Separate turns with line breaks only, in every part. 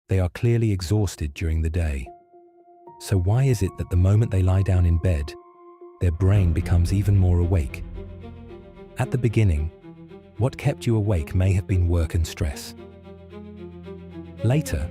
They are clearly exhausted during the day. So why is it that the moment they lie down in bed, their brain becomes even more awake? At the beginning, what kept you awake may have been work and stress. Later,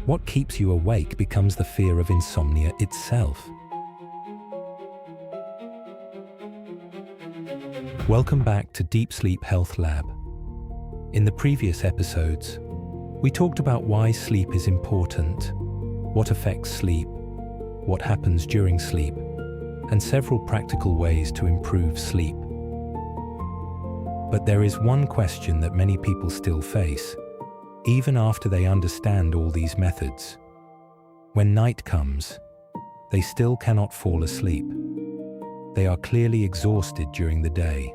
what keeps you awake becomes the fear of insomnia itself. Welcome back to DeepSleep Health Lab. In the previous episodes, we talked about why sleep is important, what affects sleep, what happens during sleep, and several practical ways to improve sleep. But there is one question that many people still face, even after they understand all these methods. When night comes, they still cannot fall asleep. They are clearly exhausted during the day.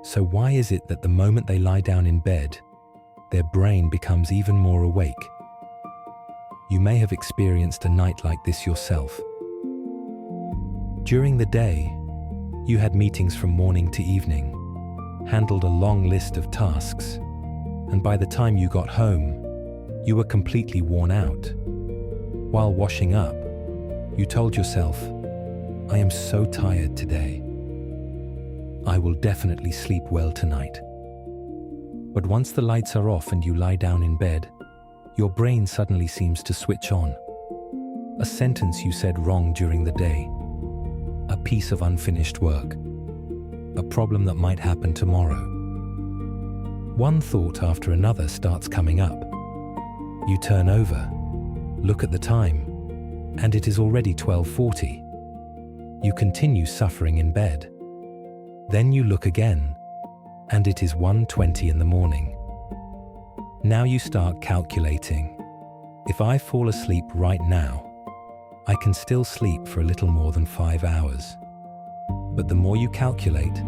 So why is it that the moment they lie down in bed, their brain becomes even more awake? You may have experienced a night like this yourself. During the day, you had meetings from morning to evening, handled a long list of tasks, and by the time you got home, you were completely worn out. While washing up, you told yourself, "I am so tired today. I will definitely sleep well tonight." But once the lights are off and you lie down in bed, your brain suddenly seems to switch on. A sentence you said wrong during the day, a piece of unfinished work, a problem that might happen tomorrow. One thought after another starts coming up. You turn over, look at the time, and it is already 12:40. You continue suffering in bed. Then you look again, and it is 1:20 in the morning. Now you start calculating. If I fall asleep right now, I can still sleep for a little more than 5 hours. But the more you calculate,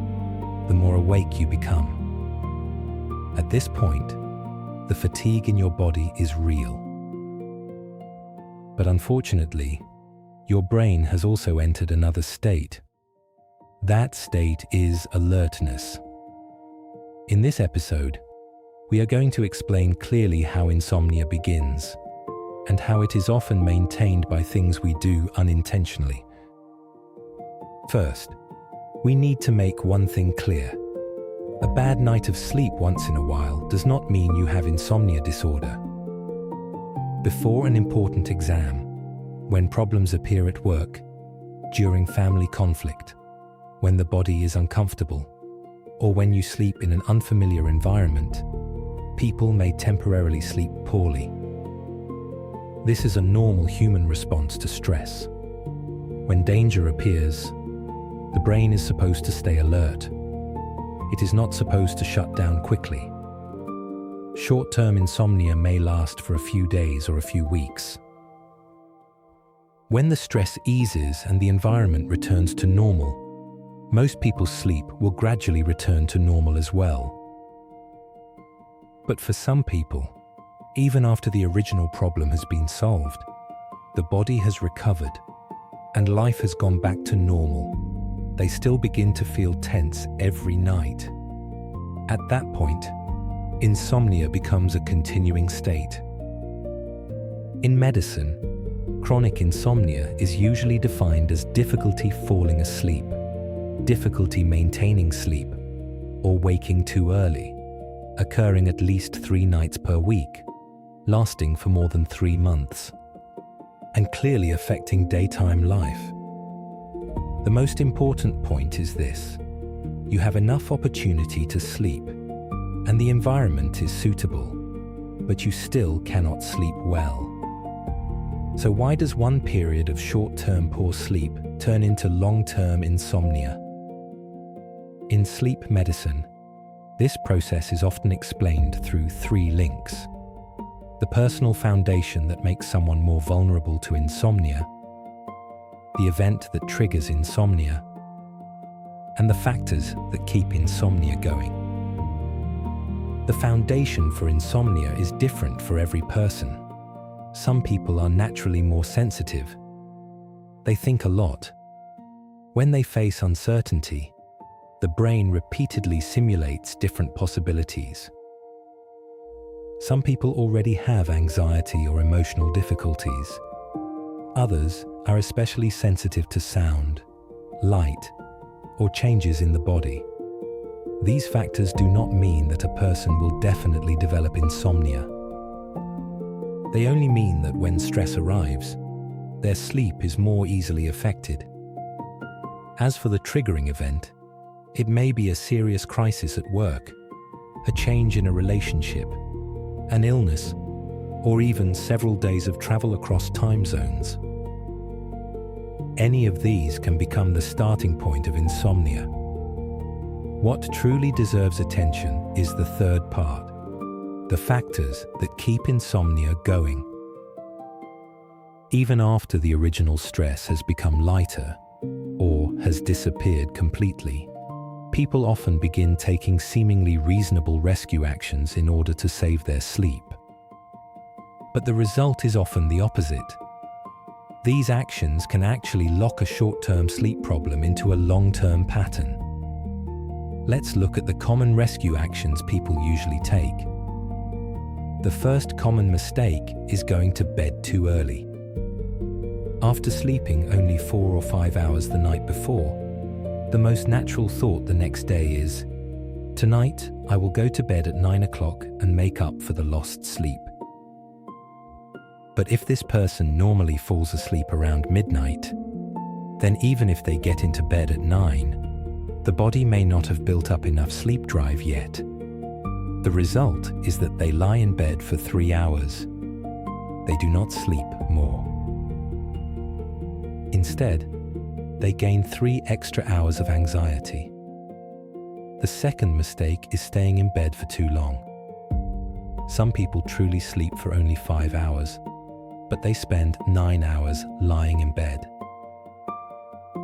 the more awake you become. At this point, the fatigue in your body is real. But unfortunately, your brain has also entered another state. That state is alertness. In this episode, we are going to explain clearly how insomnia begins and how it is often maintained by things we do unintentionally. First, we need to make one thing clear. A bad night of sleep once in a while does not mean you have insomnia disorder. Before an important exam, when problems appear at work, during family conflict, when the body is uncomfortable, or when you sleep in an unfamiliar environment, people may temporarily sleep poorly. This is a normal human response to stress. When danger appears, the brain is supposed to stay alert. It is not supposed to shut down quickly. Short-term insomnia may last for a few days or a few weeks. When the stress eases and the environment returns to normal, most people's sleep will gradually return to normal as well. But for some people, even after the original problem has been solved, the body has recovered and life has gone back to normal. They still begin to feel tense every night. At that point, insomnia becomes a continuing state. In medicine, chronic insomnia is usually defined as difficulty falling asleep, difficulty maintaining sleep, or waking too early, occurring at least 3 nights per week, lasting for more than 3 months, and clearly affecting daytime life. The most important point is this: you have enough opportunity to sleep, and the environment is suitable, but you still cannot sleep well. So why does one period of short-term poor sleep turn into long-term insomnia? In sleep medicine, this process is often explained through 3 links: the personal foundation that makes someone more vulnerable to insomnia, the event that triggers insomnia, and the factors that keep insomnia going. The foundation for insomnia is different for every person. Some people are naturally more sensitive. They think a lot. When they face uncertainty, the brain repeatedly simulates different possibilities. Some people already have anxiety or emotional difficulties. Others are especially sensitive to sound, light, or changes in the body. These factors do not mean that a person will definitely develop insomnia. They only mean that when stress arrives, their sleep is more easily affected. As for the triggering event, it may be a serious crisis at work, a change in a relationship, an illness, or even several days of travel across time zones. Any of these can become the starting point of insomnia. What truly deserves attention is the third part, the factors that keep insomnia going. Even after the original stress has become lighter or has disappeared completely, people often begin taking seemingly reasonable rescue actions in order to save their sleep. But the result is often the opposite. These actions can actually lock a short-term sleep problem into a long-term pattern. Let's look at the common rescue actions people usually take. The first common mistake is going to bed too early. After sleeping only 4 or 5 hours the night before, the most natural thought the next day is, "Tonight, I will go to bed at 9 o'clock and make up for the lost sleep." But if this person normally falls asleep around midnight, then even if they get into bed at 9, the body may not have built up enough sleep drive yet. The result is that they lie in bed for 3 hours. They do not sleep more. Instead, they gain 3 extra hours of anxiety. The second mistake is staying in bed for too long. Some people truly sleep for only 5 hours, but they spend 9 hours lying in bed.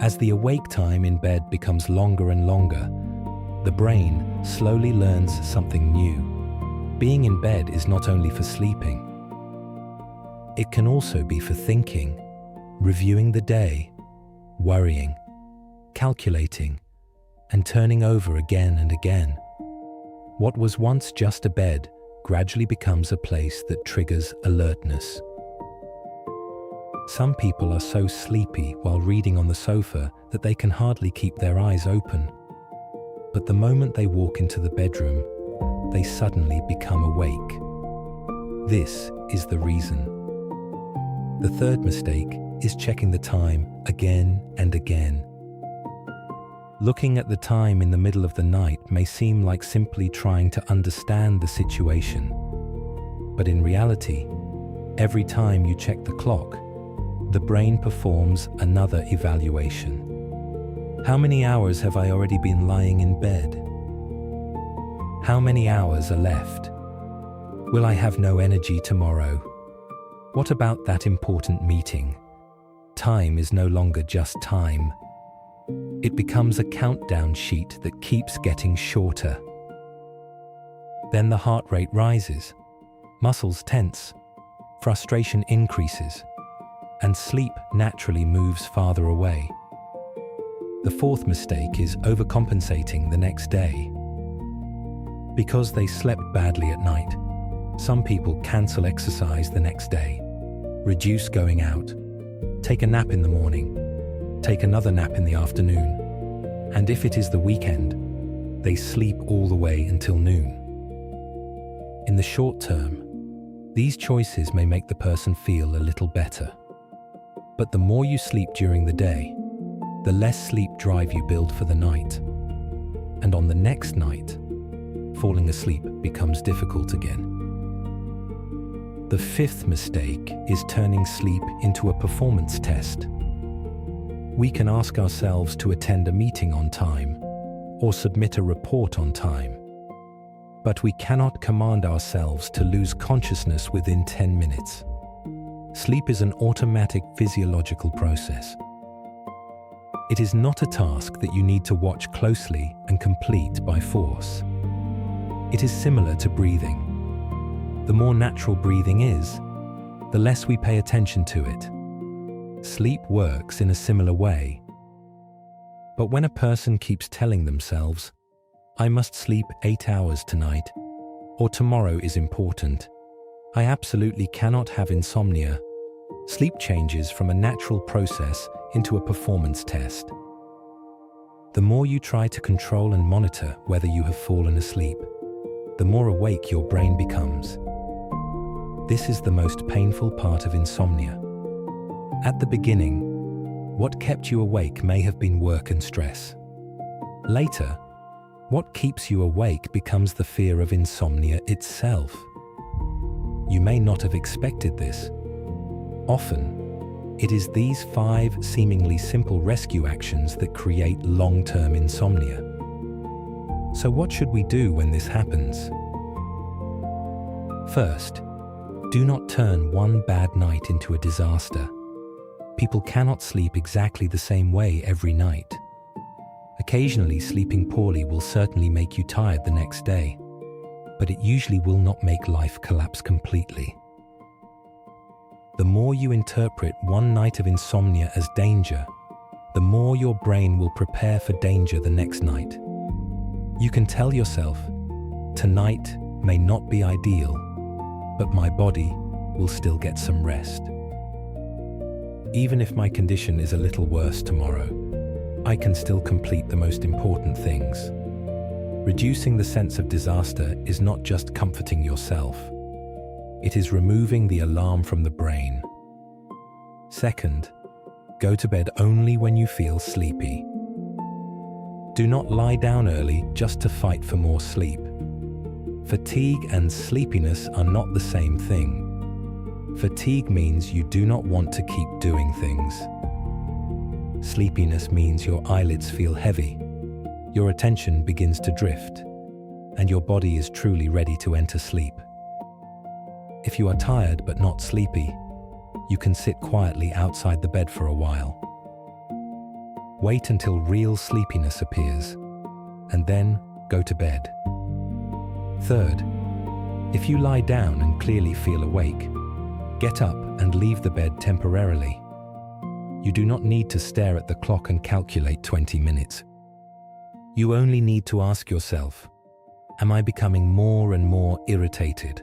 As the awake time in bed becomes longer and longer, the brain slowly learns something new. Being in bed is not only for sleeping. It can also be for thinking, reviewing the day, worrying, calculating, and turning over again and again. What was once just a bed gradually becomes a place that triggers alertness. Some people are so sleepy while reading on the sofa that they can hardly keep their eyes open. But the moment they walk into the bedroom, they suddenly become awake. This is the reason. The third mistake is checking the time again and again. Looking at the time in the middle of the night may seem like simply trying to understand the situation. But in reality, every time you check the clock, the brain performs another evaluation. How many hours have I already been lying in bed? How many hours are left? Will I have no energy tomorrow? What about that important meeting? Time is no longer just time. It becomes a countdown sheet that keeps getting shorter. Then the heart rate rises, muscles tense, frustration increases, and sleep naturally moves farther away. The fourth mistake is overcompensating the next day. Because they slept badly at night, some people cancel exercise the next day, reduce going out, take a nap in the morning, take another nap in the afternoon, and if it is the weekend, they sleep all the way until noon. In the short term, these choices may make the person feel a little better. But the more you sleep during the day, the less sleep drive you build for the night. And on the next night, falling asleep becomes difficult again. The fifth mistake is turning sleep into a performance test. We can ask ourselves to attend a meeting on time or submit a report on time. But we cannot command ourselves to lose consciousness within 10 minutes. Sleep is an automatic physiological process. It is not a task that you need to watch closely and complete by force. It is similar to breathing. The more natural breathing is, the less we pay attention to it. Sleep works in a similar way. But when a person keeps telling themselves, "I must sleep 8 hours tonight," or tomorrow is important. I absolutely cannot have insomnia. Sleep changes from a natural process into a performance test. The more you try to control and monitor whether you have fallen asleep, the more awake your brain becomes. This is the most painful part of insomnia. At the beginning, what kept you awake may have been work and stress. Later, what keeps you awake becomes the fear of insomnia itself. You may not have expected this. Often, it is these 5 seemingly simple rescue actions that create long-term insomnia. So what should we do when this happens? First, do not turn one bad night into a disaster. People cannot sleep exactly the same way every night. Occasionally, sleeping poorly will certainly make you tired the next day, but it usually will not make life collapse completely. The more you interpret one night of insomnia as danger, the more your brain will prepare for danger the next night. You can tell yourself, tonight may not be ideal, but my body will still get some rest. Even if my condition is a little worse tomorrow, I can still complete the most important things. Reducing the sense of disaster is not just comforting yourself. It is removing the alarm from the brain. Second, go to bed only when you feel sleepy. Do not lie down early just to fight for more sleep. Fatigue and sleepiness are not the same thing. Fatigue means you do not want to keep doing things. Sleepiness means your eyelids feel heavy, your attention begins to drift, and your body is truly ready to enter sleep. If you are tired but not sleepy, you can sit quietly outside the bed for a while. Wait until real sleepiness appears, and then go to bed. Third, if you lie down and clearly feel awake, get up and leave the bed temporarily. You do not need to stare at the clock and calculate 20 minutes. You only need to ask yourself, am I becoming more and more irritated?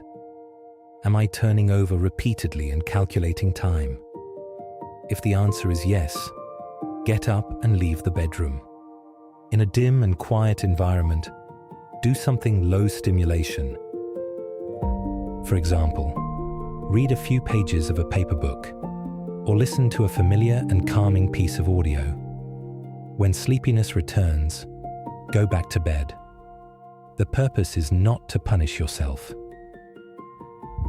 Am I turning over repeatedly and calculating time? If the answer is yes, get up and leave the bedroom. In a dim and quiet environment, do something low stimulation. For example, read a few pages of a paper book, or listen to a familiar and calming piece of audio. When sleepiness returns, go back to bed. The purpose is not to punish yourself.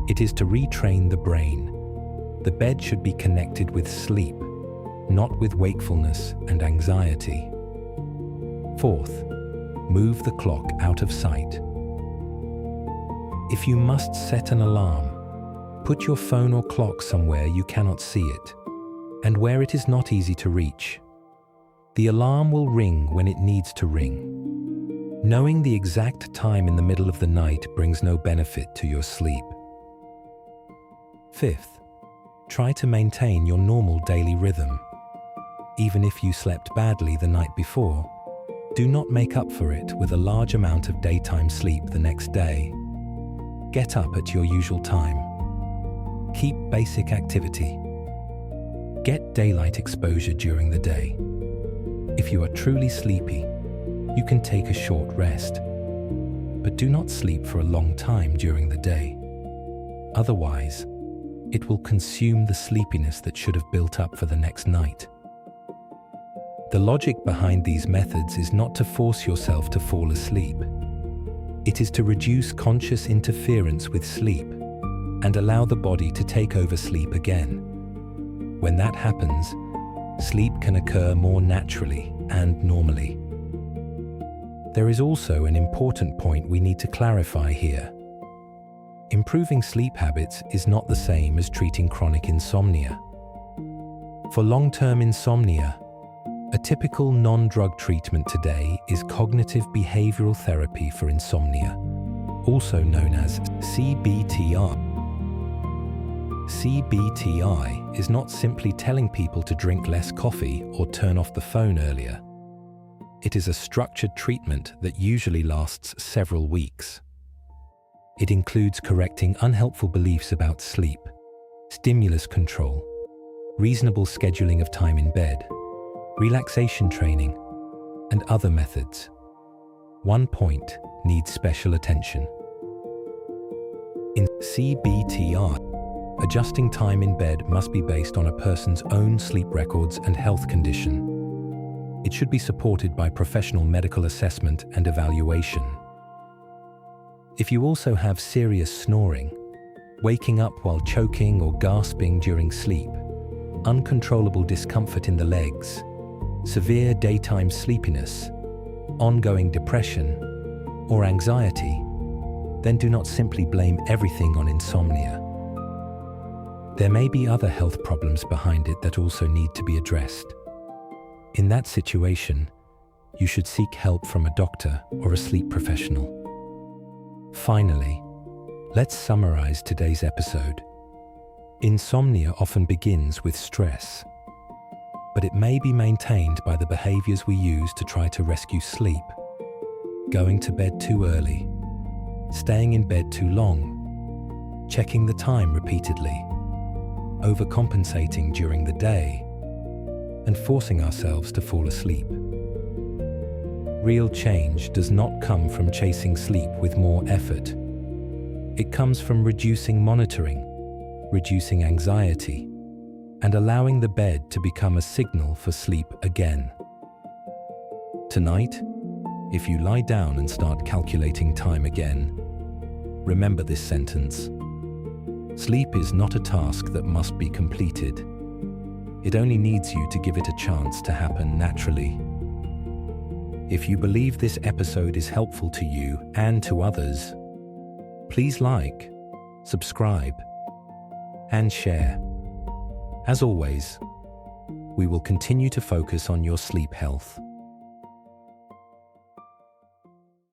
It is to retrain the brain. The bed should be connected with sleep, not with wakefulness and anxiety. Fourth, move the clock out of sight. If you must set an alarm, put your phone or clock somewhere you cannot see it, and where it is not easy to reach. The alarm will ring when it needs to ring. Knowing the exact time in the middle of the night brings no benefit to your sleep. Fifth, try to maintain your normal daily rhythm. Even if you slept badly the night before, do not make up for it with a large amount of daytime sleep the next day. Get up at your usual time. Keep basic activity. Get daylight exposure during the day. If you are truly sleepy, you can take a short rest, but do not sleep for a long time during the day. Otherwise, it will consume the sleepiness that should have built up for the next night. The logic behind these methods is not to force yourself to fall asleep. It is to reduce conscious interference with sleep and allow the body to take over sleep again. When that happens, sleep can occur more naturally and normally. There is also an important point we need to clarify here. Improving sleep habits is not the same as treating chronic insomnia. For long-term insomnia, a typical non-drug treatment today is cognitive behavioral therapy for insomnia, also known as CBT-I. CBT-I is not simply telling people to drink less coffee or turn off the phone earlier. It is a structured treatment that usually lasts several weeks. It includes correcting unhelpful beliefs about sleep, stimulus control, reasonable scheduling of time in bed, relaxation training, and other methods. One point needs special attention. In CBT-I, adjusting time in bed must be based on a person's own sleep records and health condition. It should be supported by professional medical assessment and evaluation. If you also have serious snoring, waking up while choking or gasping during sleep, uncontrollable discomfort in the legs, severe daytime sleepiness, ongoing depression, or anxiety, then do not simply blame everything on insomnia. There may be other health problems behind it that also need to be addressed. In that situation, you should seek help from a doctor or a sleep professional. Finally, let's summarize today's episode. Insomnia often begins with stress, but it may be maintained by the behaviors we use to try to rescue sleep. Going to bed too early, staying in bed too long, checking the time repeatedly, overcompensating during the day, and forcing ourselves to fall asleep. Real change does not come from chasing sleep with more effort. It comes from reducing monitoring, reducing anxiety, and allowing the bed to become a signal for sleep again. Tonight, if you lie down and start calculating time again, remember this sentence: sleep is not a task that must be completed. It only needs you to give it a chance to happen naturally. If you believe this episode is helpful to you and to others, please like, subscribe, and share. As always, we will continue to focus on your sleep health.